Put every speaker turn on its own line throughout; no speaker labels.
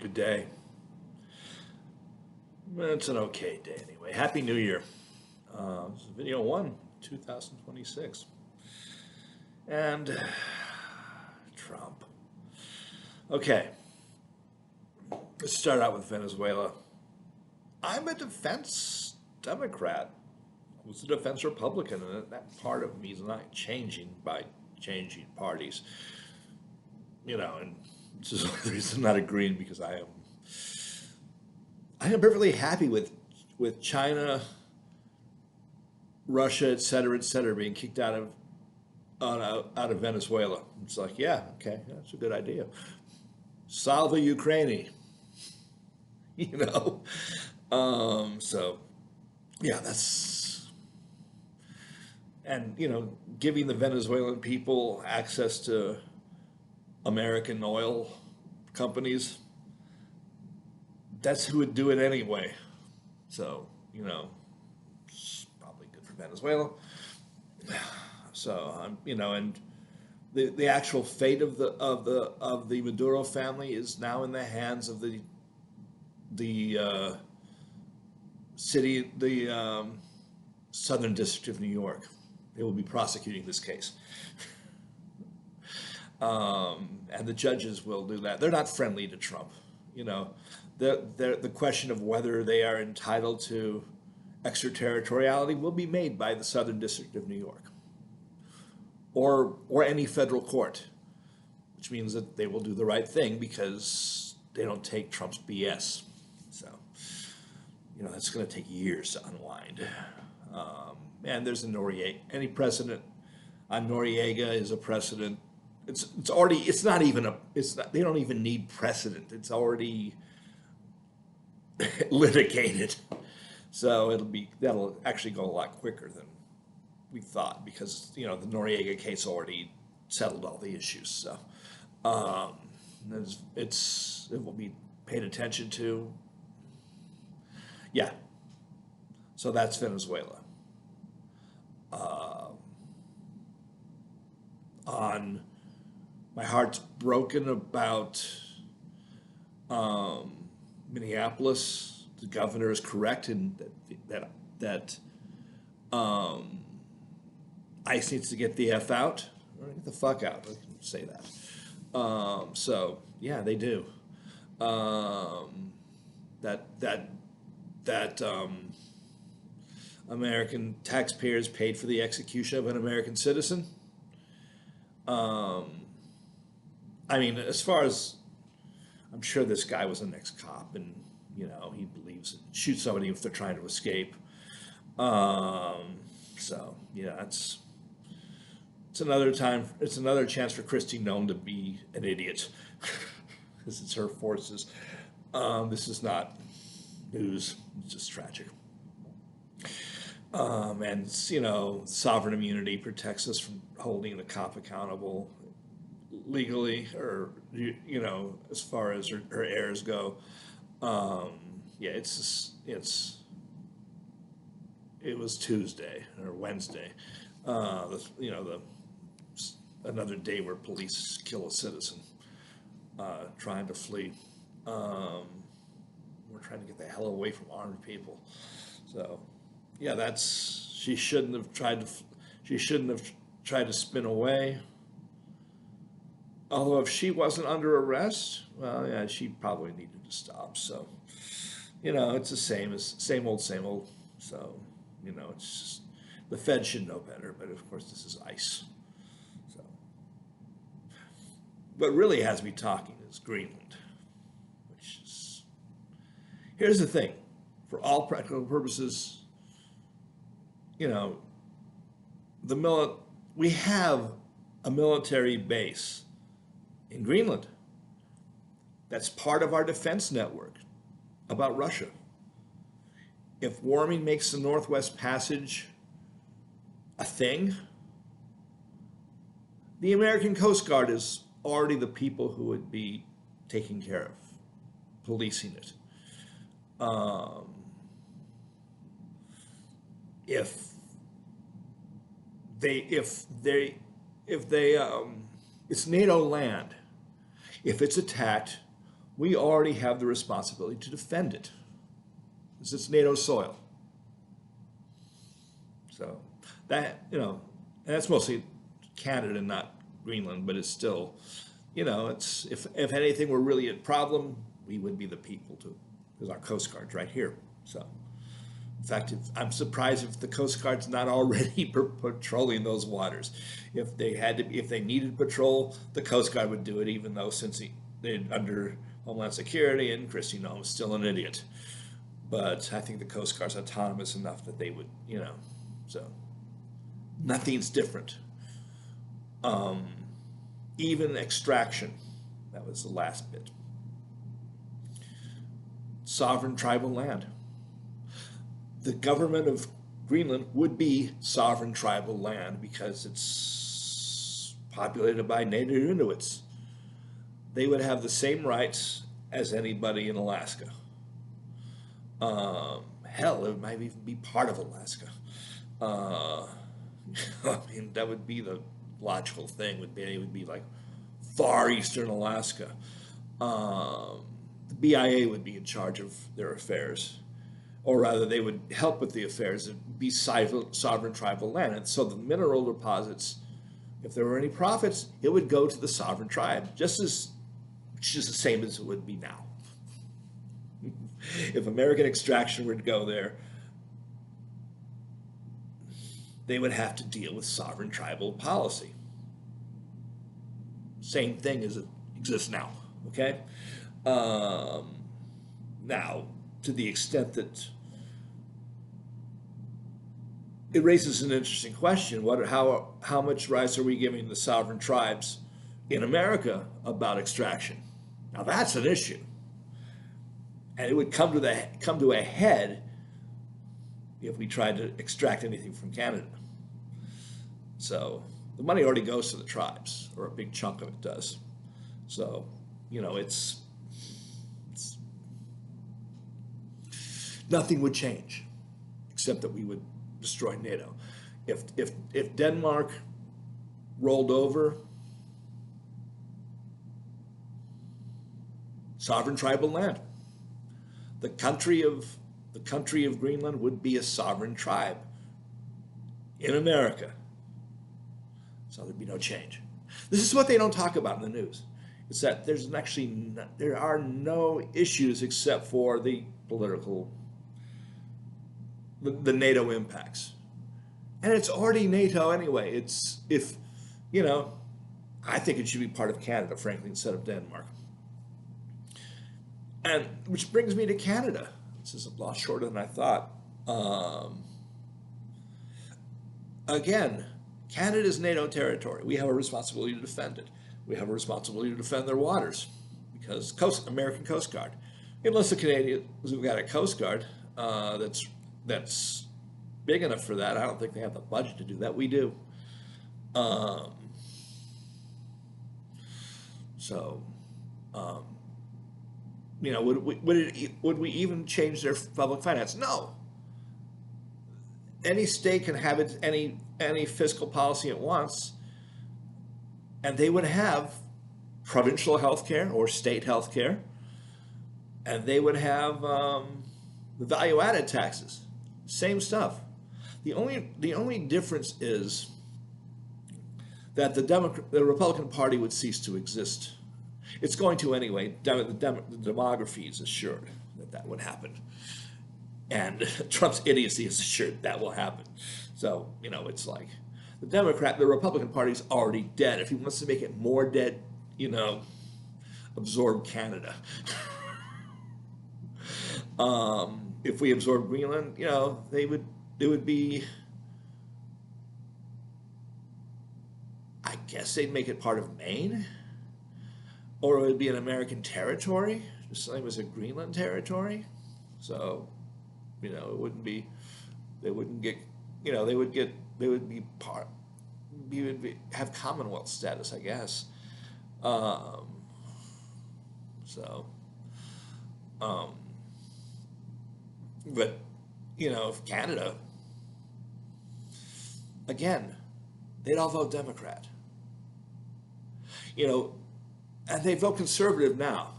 Good day. Well, it's an okay day anyway. Happy New Year. This is video 1, 2026. And Trump. Okay, let's start out with Venezuela. I'm a defense Democrat. I was a defense Republican, and that part of me is not changing by changing parties. And this is the reason I'm not agreeing, because I am perfectly happy with China, Russia, et cetera, being kicked out of Venezuela. It's like, yeah, okay, that's a good idea. Slava Ukrani, you know. So yeah, and giving the Venezuelan people access to American oil companies, that's who would do it anyway. So, it's probably good for Venezuela. So, and the actual fate of the Maduro family is now in the hands of the Southern District of New York. They will be prosecuting this case. And the judges will do that. They're not friendly to Trump. The question of whether they are entitled to extraterritoriality will be made by the Southern District of New York, or any federal court, which means that they will do the right thing because they don't take Trump's BS. So, it's going to take years to unwind. And there's a Noriega. Any precedent on Noriega is a precedent. They don't even need precedent. It's already litigated. So that'll actually go a lot quicker than we thought, because the Noriega case already settled all the issues. So it will be paid attention to. Yeah. So that's Venezuela. My heart's broken about Minneapolis. The governor is correct in that ICE needs to get the F out, or get the fuck out. I can say that. So yeah, they do. That American taxpayers paid for the execution of an American citizen. As far as I'm sure, this guy was an ex-cop, and he believes shoot somebody if they're trying to escape. So yeah, it's another time. It's another chance for Kristi Noem to be an idiot, because it's her forces. This is not news. It's just tragic. And sovereign immunity protects us from holding the cop accountable legally, or as far as her heirs go. Yeah, it was Tuesday or Wednesday. Another day where police kill a citizen trying to flee. We're trying to get the hell away from armed people. So yeah, she shouldn't have tried to spin away. Although if she wasn't under arrest, well, yeah, she probably needed to stop. So, it's the same old. So, it's just, the Fed should know better, but of course this is ICE. So, what really has me talking is Greenland, here's the thing, for all practical purposes, we have a military base in Greenland. That's part of our defense network about Russia. If warming makes the Northwest Passage a thing, the American Coast Guard is already the people who would be taking care of policing it. It's NATO land. If it's attacked, we already have the responsibility to defend it. It's NATO soil. So that, and that's mostly Canada, not Greenland, but it's still, it's, if anything were really a problem, we would be the people to, because our Coast Guard's right here. So, in fact, I'm surprised if the Coast Guard's not already patrolling those waters. If they needed patrol, the Coast Guard would do it, even though since they're under Homeland Security and Kristi Noem is still an idiot. But I think the Coast Guard's autonomous enough that they would, so nothing's different. Even extraction, that was the last bit. Sovereign tribal land. The government of Greenland would be sovereign tribal land because it's populated by Native Inuits. They would have the same rights as anybody in Alaska. Hell, it might even be part of Alaska. I mean, that would be the logical thing. It would be like far eastern Alaska. The BIA would be in charge of their affairs, or rather, they would help with the affairs. It'd be sovereign tribal land, and so the mineral deposits, if there were any profits, it would go to the sovereign tribe, which is the same as it would be now. If American extraction were to go there, they would have to deal with sovereign tribal policy. Same thing as it exists now, okay? Now, to the extent that it raises an interesting question, how much rights are we giving the sovereign tribes in America about extraction? Now that's an issue. And it would come to a head if we tried to extract anything from Canada. So the money already goes to the tribes, or a big chunk of it does. So, it's nothing would change, except that we would destroy NATO. If Denmark rolled over, sovereign tribal land. The country of Greenland would be a sovereign tribe in America. So there'd be no change. This is what they don't talk about in the news. It's that there are no issues except for the political, the NATO impacts. And it's already NATO anyway. I think it should be part of Canada, frankly, instead of Denmark. And which brings me to Canada. This is a lot shorter than I thought. Again, Canada's NATO territory. We have a responsibility to defend it. We have a responsibility to defend their waters because American Coast Guard. Unless the Canadians have got a Coast Guard that's big enough for that. I don't think they have the budget to do that. We do. Would we even change their public finance? No. Any state can have any fiscal policy it wants, and they would have provincial health care or state health care, and they would have the value-added taxes. Same stuff. The only difference is that the Republican Party would cease to exist. It's going to anyway. The demography is assured that would happen. And Trump's idiocy is assured that will happen. So, it's like the Republican Party is already dead. If he wants to make it more dead, absorb Canada. If we absorb Greenland, they would be, I guess they'd make it part of Maine. Or it would be an American territory, just the same as a Greenland territory. So, it wouldn't be, they wouldn't get, they would be have Commonwealth status, I guess. But, Canada, again, they'd all vote Democrat. And they vote conservative now,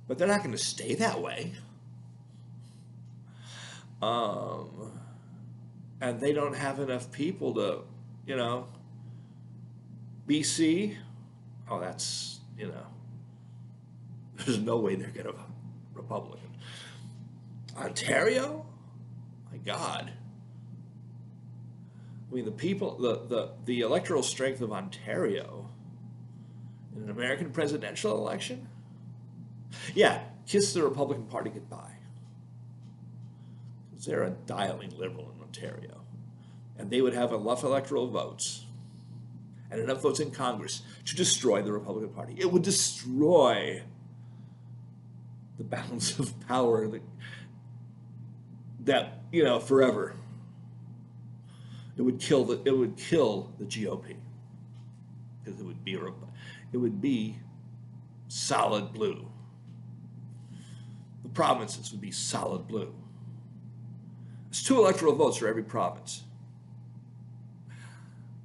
but they're not going to stay that way. And they don't have enough people to, you know, BC, oh, that's, you know, there's no way they're going to Republican. Ontario, my God. I mean, the people, the electoral strength of Ontario in an American presidential election, yeah, kiss the Republican Party goodbye. Because they're a dialing liberal in Ontario. And they would have enough electoral votes and enough votes in Congress to destroy the Republican Party. It would destroy the balance of power that you know, forever. It would kill the GOP because it would be solid blue. The provinces would be solid blue. There's 2 electoral votes for every province.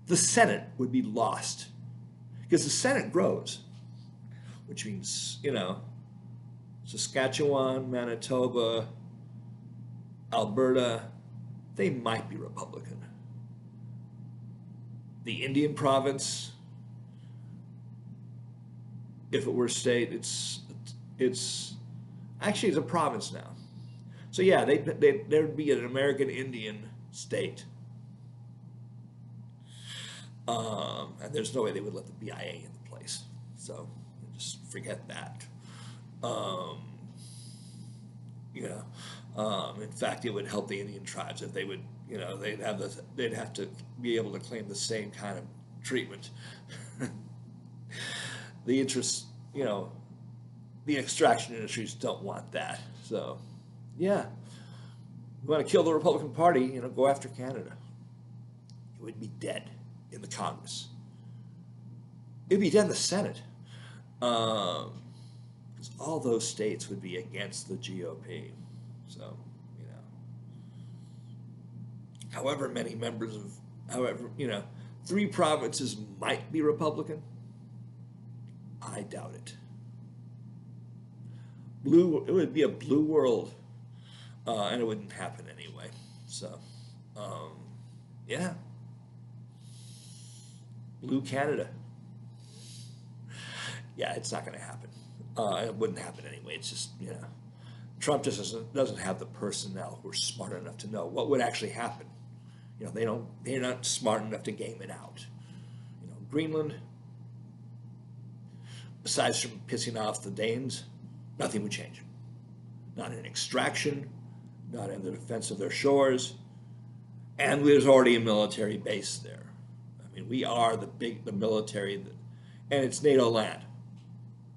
The Senate would be lost because the Senate grows, which means, you know, Saskatchewan, Manitoba, Alberta, they might be Republican. The Indian province, if it were a state, it's actually it's a province now. So yeah, there would be an American Indian state. And there's no way they would let the BIA into place. So just forget that. In fact, it would help the Indian tribes if they would, you know, they'd have to be able to claim the same kind of treatment. The interests, you know, the extraction industries don't want that. So, yeah, you want to kill the Republican Party, you know, go after Canada. It would be dead in the Congress. It'd be dead in the Senate. Because all those states would be against the GOP. So, you know, however many members of, however, you know, 3 provinces might be Republican. I doubt it. It would be a blue world, and it wouldn't happen anyway. So, yeah. Blue Canada. Yeah, it's not going to happen. It wouldn't happen anyway. It's just, you know, Trump just doesn't have the personnel who are smart enough to know what would actually happen. You know, they're not smart enough to game it out. You know, Greenland, besides from pissing off the Danes, nothing would change. Not in extraction, not in the defense of their shores, and there's already a military base there. I mean, we are the military, and it's NATO land.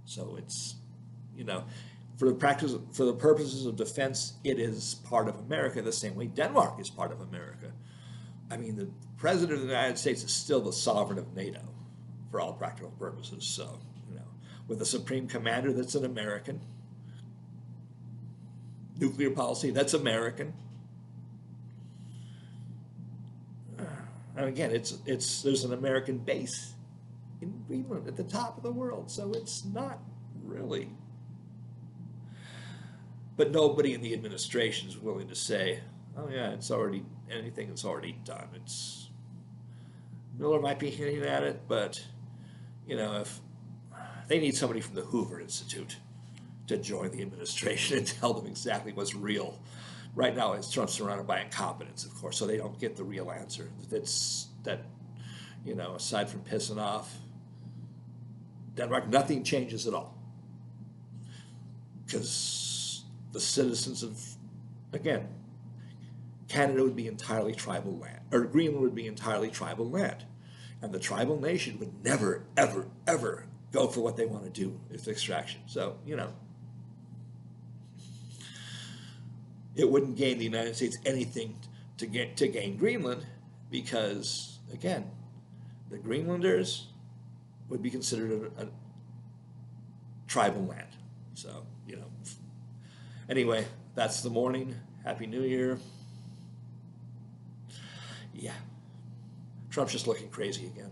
So it's, you know, for the purposes of defense, it is part of America the same way Denmark is part of America. I mean, the President of the United States is still the sovereign of NATO for all practical purposes. So, you know, with a supreme commander that's an American, nuclear policy that's American. And again, there's an American base in Greenland at the top of the world, so it's not really. But nobody in the administration is willing to say, "Oh yeah, it's already anything that's already done." Miller might be hinting at it, but you know, if they need somebody from the Hoover Institute to join the administration and tell them exactly what's real. Right now, Trump's surrounded by incompetence, of course, so they don't get the real answer. You know, aside from pissing off Denmark, nothing changes at all. Because the citizens of, again, Canada would be entirely tribal land, or Greenland would be entirely tribal land. And the tribal nation would never, ever, ever go for what they want to do with extraction. So, you know, it wouldn't gain the United States anything to gain Greenland because, again, the Greenlanders would be considered a tribal land. So, you know, anyway, that's the morning. Happy New Year. Yeah. Trump's just looking crazy again.